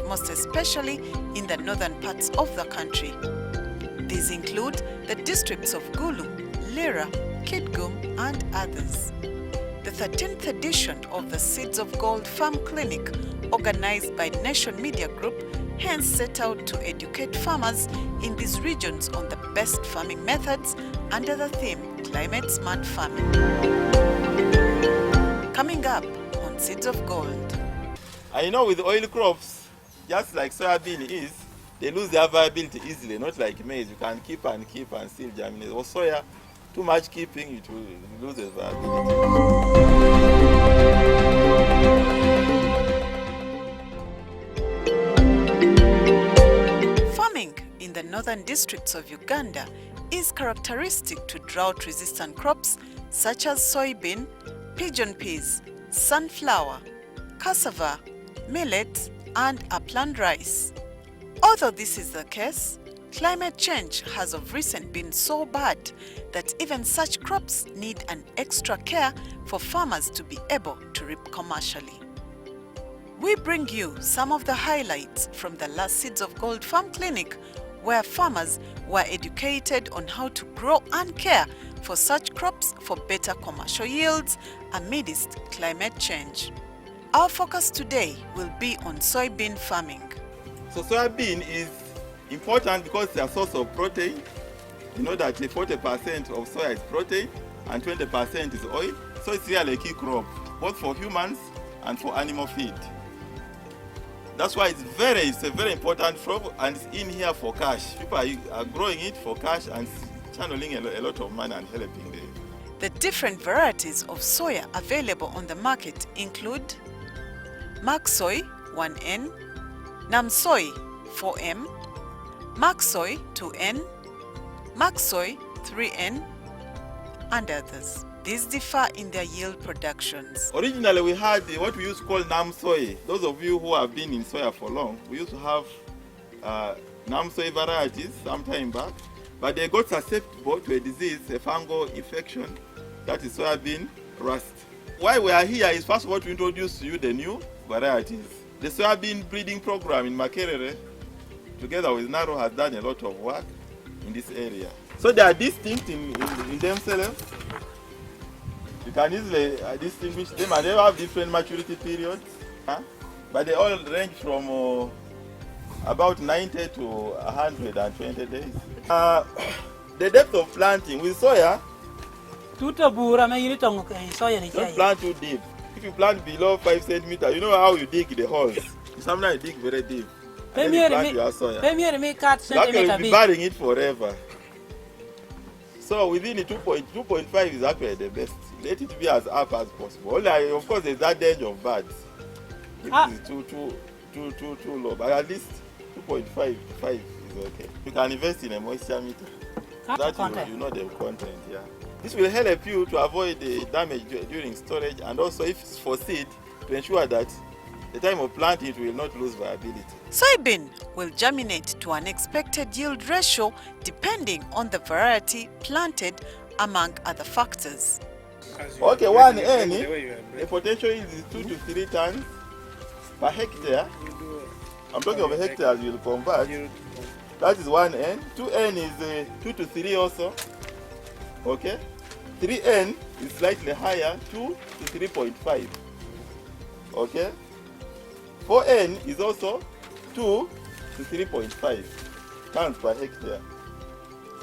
most especially in the northern parts of the country. These include the districts of Gulu, Lira, Kitgum, and others. The 13th edition of the Seeds of Gold Farm Clinic, organized by Nation Media Group, hence set out to educate farmers in these regions on the best farming methods under the theme Climate Smart Farming. Coming up on Seeds of Gold. I know with oil crops, just like soybean is, they lose their viability easily, not like maize. You can keep and still germinate. Or soya, too much keeping, it will lose its viability. In the northern districts of Uganda is characteristic to drought-resistant crops such as soybean, pigeon peas, sunflower, cassava, millet, and upland rice. Although this is the case, climate change has of recent been so bad that even such crops need an extra care for farmers to be able to reap commercially. We bring you some of the highlights from the last Seeds of Gold Farm Clinic, where farmers were educated on how to grow and care for such crops for better commercial yields amidst climate change. Our focus today will be on soybean farming. So soybean is important because it's a source of protein. You know that 40% of soya is protein and 20% is oil. So it's really a key crop, both for humans and for animal feed. That's why it's a very important crop, and it's in here for cash. People are growing it for cash and channeling a lot of money and helping them. The different varieties of soya available on the market include Maksoy 1N, Namsoy 4M, Maksoy 2N, Maksoy 3N, and others. These differ in their yield productions. Originally we had what we used to call Namsoy. Those of you who have been in soya for long, we used to have Namsoy varieties some time back, but they got susceptible to a disease, a fungal infection, that is soybean rust. Why we are here is first of all to introduce to you the new varieties. The soybean breeding program in Makerere, together with Naro, has done a lot of work in this area. So they are distinct in themselves. You can easily distinguish them, and they have different maturity periods, but they all range from about 90 to 120 days. The depth of planting with soya, don't plant too deep. If you plant below 5 centimeters, you know how you dig the holes. Sometimes you dig very deep. And then you plant your soya. Luckily, you'll be burying it forever. So within the 2.5 is actually the best. Let it be as up as possible. Only, of course, there's that danger of birds. If it's too low, but at least 2.5 is okay. You can invest in a moisture meter. That you know the content, yeah. This will help you to avoid the damage during storage, and also if it's for seed, to ensure that the time of planting it will not lose viability. Soybean will germinate to an expected yield ratio depending on the variety planted, among other factors. Okay, 1N, the potential yield is 2 to 3 tons per hectare. I'm talking of hectares you'll convert. That is 1N. 2N is 2 to 3 also. Okay. 3N is slightly higher, 2 to 3.5. Okay. 4N is also 2 to 3.5 tons per hectare.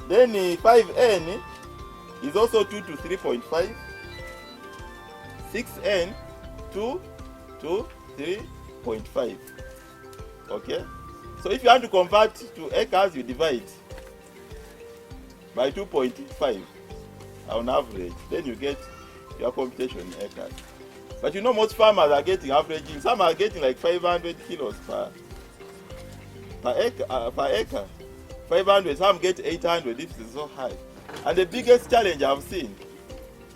Then 5N is also 2 to 3.5. 6N, 2 to 3.5. Okay? So if you want to convert to acres, you divide by 2.5 on average. Then you get your computation in acres. But you know most farmers are getting averaging. Some are getting like 500 kilos per acre. 500, some get 800 if it's so high. And the biggest challenge I've seen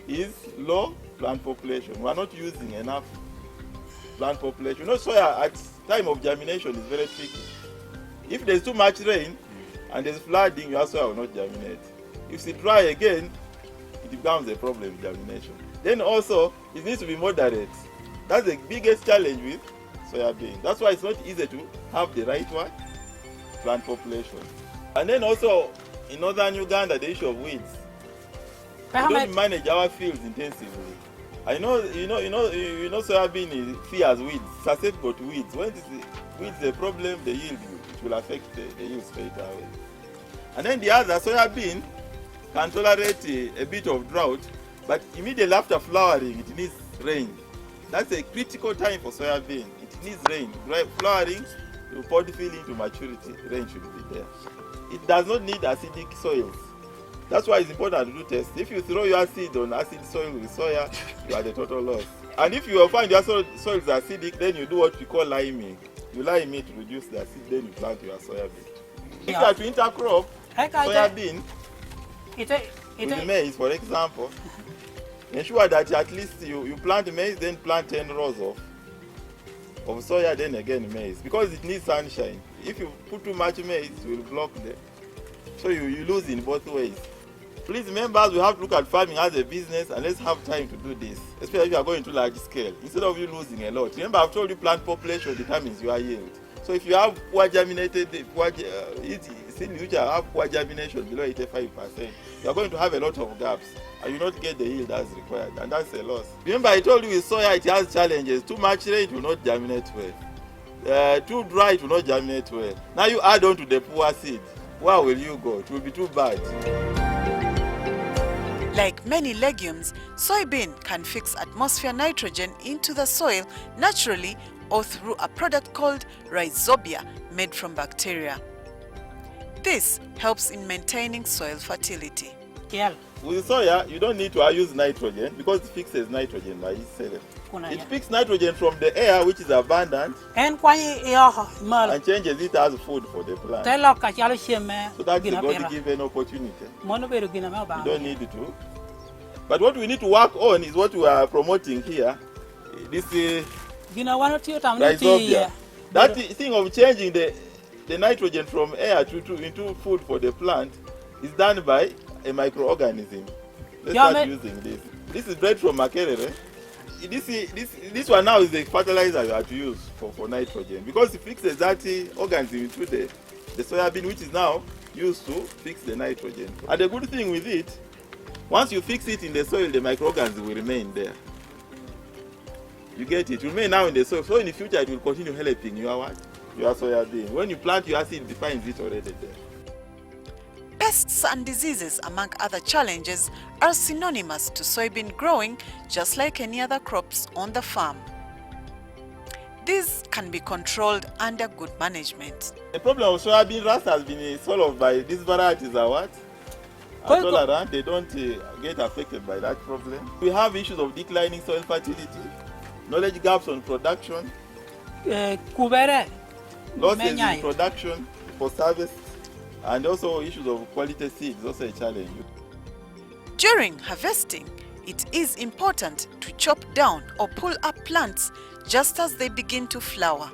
is low plant population. We are not using enough plant population. You know, soya at time of germination is very tricky. If there's too much rain and there's flooding, your soya will not germinate. If it's dry again, it becomes a problem with germination. Then also, it needs to be moderate. That's the biggest challenge with soya bean. That's why it's not easy to have the right one, plant population. And then also in northern Uganda, the issue of weeds. We don't manage our fields intensively. I know, soybean fears weeds, susceptible to weeds. When weeds a problem, the yield, it will affect the yield straight away. And then the other, soybean can tolerate a bit of drought, but immediately after flowering, it needs rain. That's a critical time for soybean. It needs rain. Flowering, to pod feeling to maturity, rain should be there. It does not need acidic soils. That's why it's important to do tests. If you throw your seed on acid soil with soya, you are the total loss. And if you find your soil is acidic, then you do what we call liming. You lime it to reduce the acid, then you plant your soya bean. If you are to intercrop soya bean with maize, for example, ensure that at least you plant maize, then plant 10 rows of soya, then again maize, because it needs sunshine. If you put too much maize, it will block the. So you lose in both ways. Please, members, we have to look at farming as a business, and let's have time to do this, especially if you are going to large scale, instead of you losing a lot. Remember, I've told you plant population determines your yield. So if you have poor germinated, seeds which have poor germination below 85%, you are going to have a lot of gaps, and you will not get the yield as required, and that's a loss. Remember, I told you with soya it has challenges. Too much rain, it will not germinate well. Too dry, it will not germinate well. Now you add on to the poor seed. Where will you go? It will be too bad. Like many legumes, soybean can fix atmosphere nitrogen into the soil naturally or through a product called rhizobia made from bacteria. This helps in maintaining soil fertility. Yeah. With soya, you don't need to use nitrogen because it fixes nitrogen by itself. It picks nitrogen from the air, which is abundant, and changes it as food for the plant. So that's the God-given opportunity. You don't need to. But what we need to work on is what we are promoting here. This rhizobia. That thing of changing the nitrogen from air into food for the plant is done by a microorganism. Let's start using this. This is bred from Makerere. This one now is the fertilizer you have to use for nitrogen, because it fixes that organism into the soybean, which is now used to fix the nitrogen. And the good thing with it, once you fix it in the soil, the microorganism will remain there. You get it? It will remain now in the soil, so in the future it will continue helping your soybean. When you plant your seed, it finds it already there. Pests and diseases, among other challenges, are synonymous to soybean growing, just like any other crops on the farm. These can be controlled under good management. The problem of soybean rust has been solved by these varieties are tolerant. They don't get affected by that problem. We have issues of declining soil fertility, knowledge gaps on production, losses in production for service, and also issues of quality seeds, also a challenge. During harvesting, it is important to chop down or pull up plants just as they begin to flower.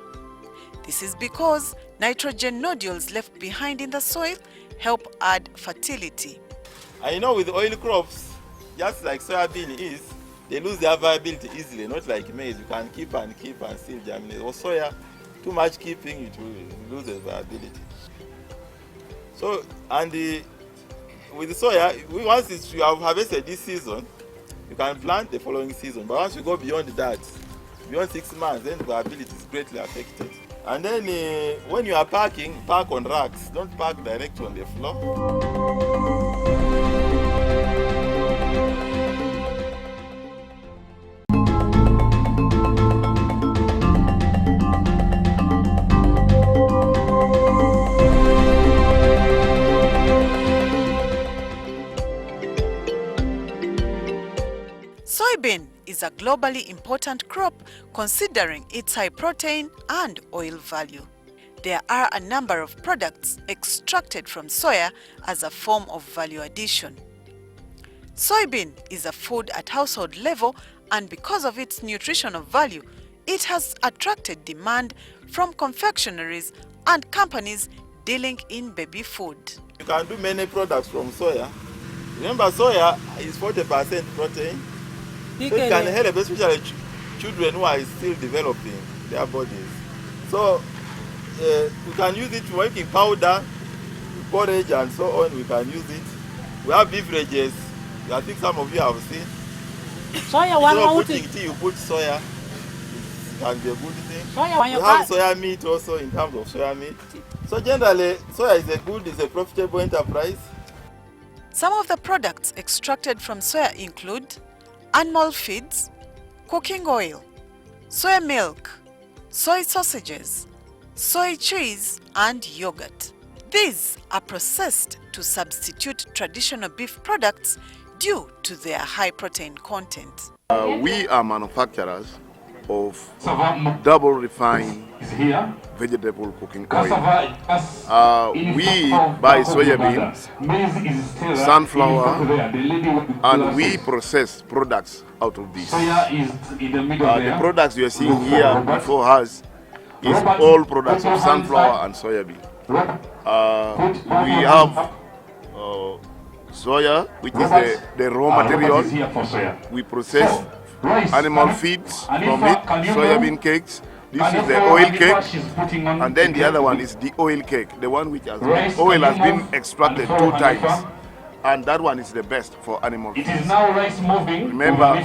This is because nitrogen nodules left behind in the soil help add fertility. I know with oil crops, just like soybean is, they lose their viability easily, not like maize. You can keep and still germinate. Or soya, too much keeping, it will lose its viability. So, and with the soya, once you have harvested this season, you can plant the following season. But once you go beyond that, beyond 6 months, then the viability is greatly affected. And then when you are packing, pack on racks. Don't pack direct on the floor. Soybean is a globally important crop considering its high protein and oil value. There are a number of products extracted from soya as a form of value addition. Soybean is a food at household level, and because of its nutritional value, it has attracted demand from confectionaries and companies dealing in baby food. You can do many products from soya. Remember, soya is 40% protein. So it can help, especially children who are still developing. their bodies. So we can use it for making powder, porridge, and so on. We can use it. We have beverages. I think some of you have seen. Soya Instead of one putting tea, you put soya. It can be a good thing. We have soya meat also in terms of soya meat. So generally, soya is a profitable enterprise. Some of the products extracted from soya include animal feeds, cooking oil, soya milk, soy sausages, soy cheese, and yogurt. These are processed to substitute traditional beef products due to their high protein content. We are manufacturers of double refined vegetable cooking oil. We buy soya beans, sunflower, and we process products out of this. The products you are seeing here before us is all products of sunflower and soya bean. We have soya, which is the raw material. We process animal feeds from it, soybean cakes. This is the oil cake, and then the other one is the oil cake, the one which has oil has been extracted 2 times, and that one is the best for animal feeds. Remember,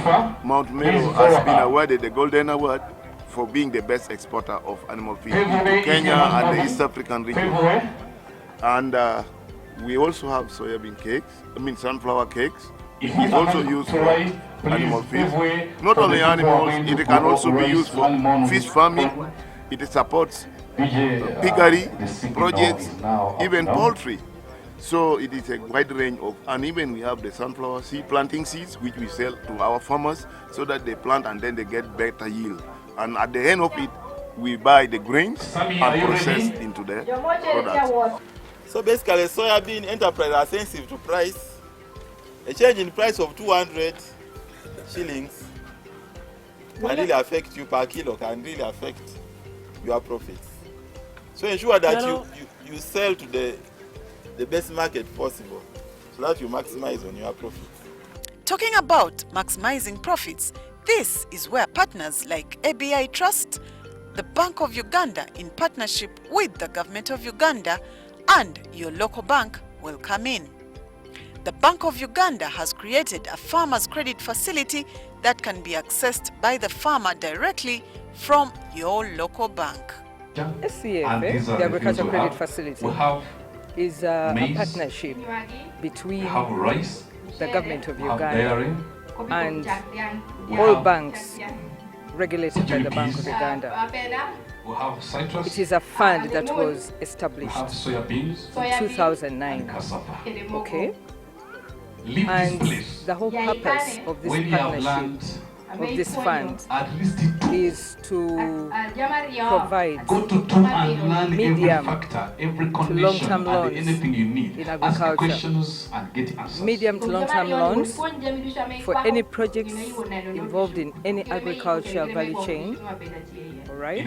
Mount Meru has been awarded the Golden Award for being the best exporter of animal feed into Kenya and the East African region. And we also have soybean cakes, sunflower cakes. It is also used for animal feed. Not only animals, it can also be used for fish farming. It supports piggery projects, even poultry. So it is a wide range of, and even we have the sunflower seed planting seeds, which we sell to our farmers so that they plant and then they get better yield. And at the end of it, we buy the grains and process into the products. So basically, soybean enterprise are sensitive to price. A change in price of 200 shillings can really affect you per kilo, can really affect your profits. So ensure that you sell to the best market possible so that you maximize on your profits. Talking about maximizing profits, this is where partners like ABI Trust, the Bank of Uganda in partnership with the Government of Uganda, and your local bank will come in. The Bank of Uganda has created a farmers credit facility that can be accessed by the farmer directly from your local bank. SCF, the Agricultural Credit Facility, is a partnership between the Government of Uganda and all banks regulated by the Bank of Uganda. It is a fund that was established in 2009. Okay? And the whole purpose of this partnership, of this fund, is to provide medium to long-term loans in agriculture. Medium to long-term loans for any projects involved in any agricultural value chain. All right.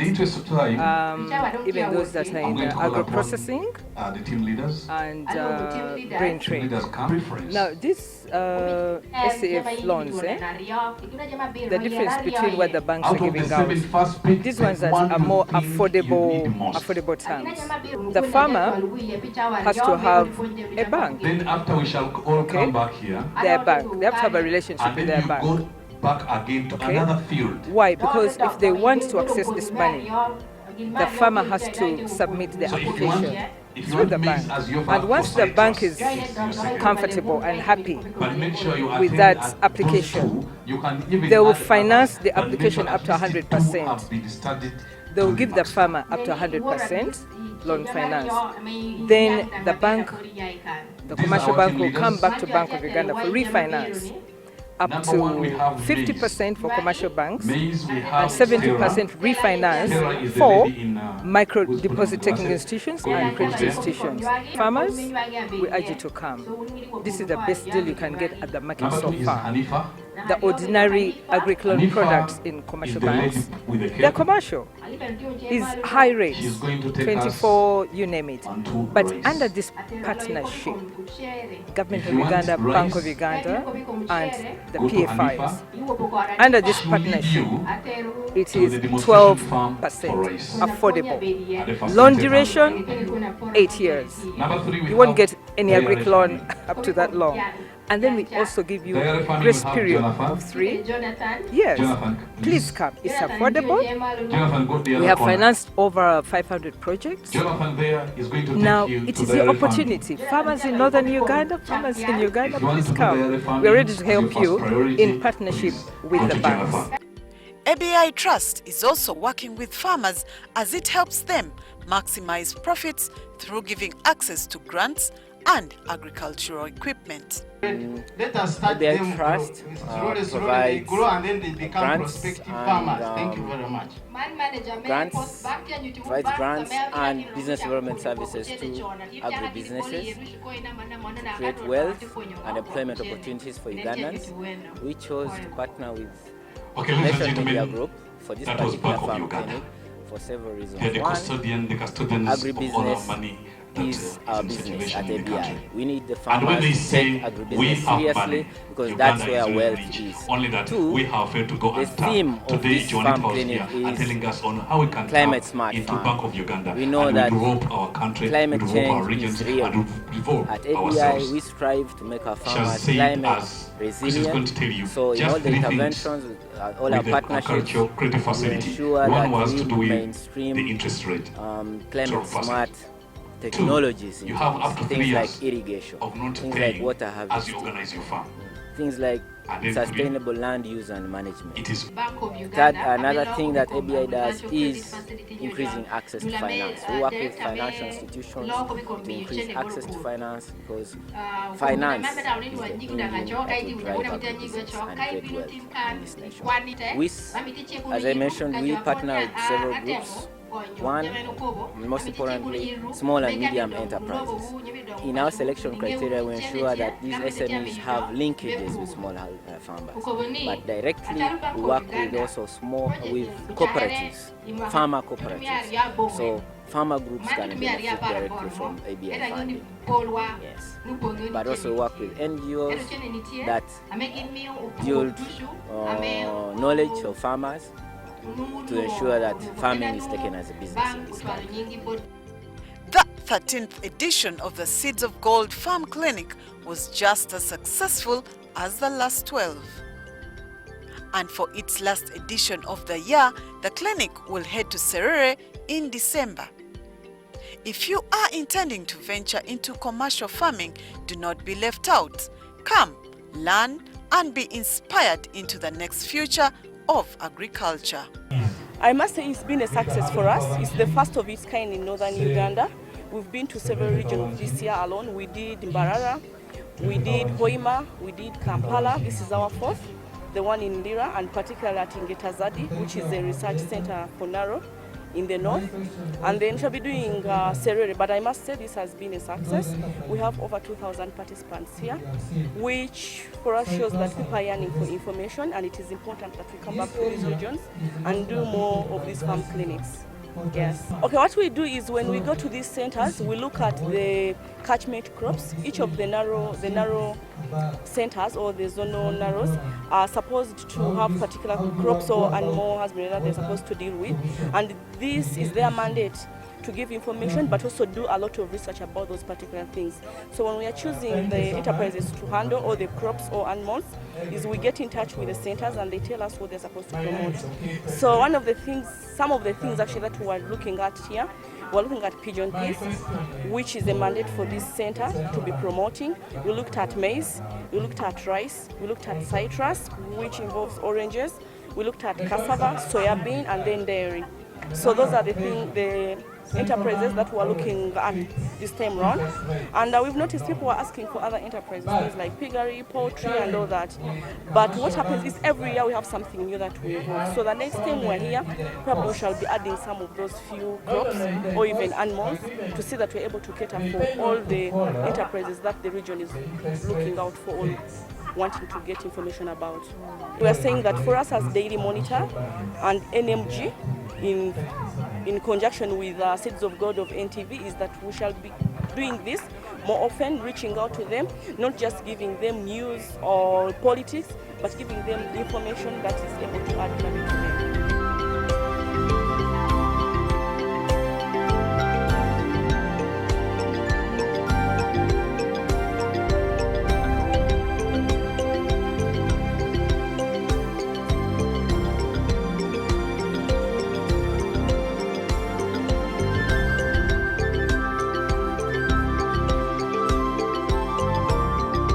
Even those that are in agro-processing and grain trade. Now, this SCF loans, the difference between what the banks are giving out, these ones are more affordable terms. The farmer has to have a bank. Then after we shall all come back here. Their bank. They have to have a relationship with their bank. Back again to another field. Why? Because if they want to access this money, the farmer has to submit the application through the bank. And once the bank is comfortable and happy with that application, they will finance the application up to 100%. They will give the farmer up to 100% loan finance. Then the bank, the commercial bank, will come back to Bank of Uganda for refinance. Up to 50% for commercial banks and 70% refinance for micro deposit taking institutions and credit institutions. Farmers, we urge you to come. This is the best deal you can get at the market so far. the ordinary agricultural products in commercial banks. They're commercial. Is high rates, 24, you name it. But under this partnership, Government of Uganda, Bank of Uganda, and the PFIs, under this partnership, it is 12% affordable. Loan duration, 8 years. You won't get any agric loan up to that long. And then we also give you grace period of 3 years. Please come. It's affordable. We have financed over 500 projects. Now it is your opportunity. Farmers in northern Uganda, farmers in Uganda, please come. We're ready to help you in partnership with the banks. ABI Trust is also working with farmers as it helps them maximize profits through giving access to grants and agricultural equipment. Let us start ABI them Trust slowly provides they grow and then they become grants prospective and, farmers. Thank you very much. Grants, provides grants and business development services to agri-businesses to create wealth and employment opportunities for Ugandans. We chose to partner with Nation Media Group for this particular farm clinic for several reasons. One, agribusiness is our business at ABI. We need the farmers to take agribusiness seriously because that's where wealth is. Two, the theme of this farm clinic is climate smart farm. We know that climate change is real. At ABI, we strive to make our farmers climate resilient. So in all the interventions, with all our partnerships, we ensure that we mainstream climate smart technologies in things like irrigation, things like water harvesting, things like sustainable land use and management. Another thing that ABI does is increasing access to finance. We work with financial institutions to increase access to finance because finance is the engine that will drive agribusiness and create wealth in this nation. As I mentioned, we partner with several groups. One, most importantly, small and medium enterprises. In our selection criteria, we ensure that these SMEs have linkages with small farmers. But directly, we work with also with cooperatives, farmer cooperatives. So farmer groups can benefit directly from ABI funding. Yes. But also work with NGOs that build knowledge of farmers to ensure that farming is taken as a business in this country. The 13th edition of the Seeds of Gold Farm Clinic was just as successful as the last 12. And for its last edition of the year, the clinic will head to Serere in December. If you are intending to venture into commercial farming, do not be left out. Come, learn, and be inspired into the next future of agriculture. I must say it's been a success for us. It's the first of its kind in northern Uganda. We've been to several regions this year alone. We did Mbarara, we did Hoima, we did Kampala. This is our fourth, the one in Lira, and particularly at Ngetazadi, which is a research center for Naro in the north. And then shall be doing Serere, but I must say this has been a success. We have over 2,000 participants here, which for us shows that people are yearning for information, and it is important that we come back to these regions and do more of these farm clinics. Yes. Okay, what we do is when we go to these centers, we look at the catchment crops. Each of the narrow centers or the zonal narrows are supposed to have particular crops or animal husbandry that they're supposed to deal with, and this is their mandate to give information but also do a lot of research about those particular things. So when we are choosing the enterprises to handle all the crops or animals, is we get in touch with the centers and they tell us what they're supposed to promote. So some of the things actually that we are looking at here, we're looking at pigeon peas, which is the mandate for this center to be promoting. We looked at maize, we looked at rice, we looked at citrus, which involves oranges, we looked at cassava, soya bean, and then dairy. So those are the enterprises that we are looking at this time round. And we've noticed people are asking for other enterprises, things like piggery, poultry, and all that. But what happens is every year we have something new that we evolve. So the next time we're here, probably we shall be adding some of those few crops or even animals to see that we're able to cater for all the enterprises that the region is looking out for all wanting to get information about. We are saying that for us as Daily Monitor and NMG, in conjunction with Seeds of God of NTV, is that we shall be doing this more often, reaching out to them, not just giving them news or politics, but giving them information that is able to add value to them.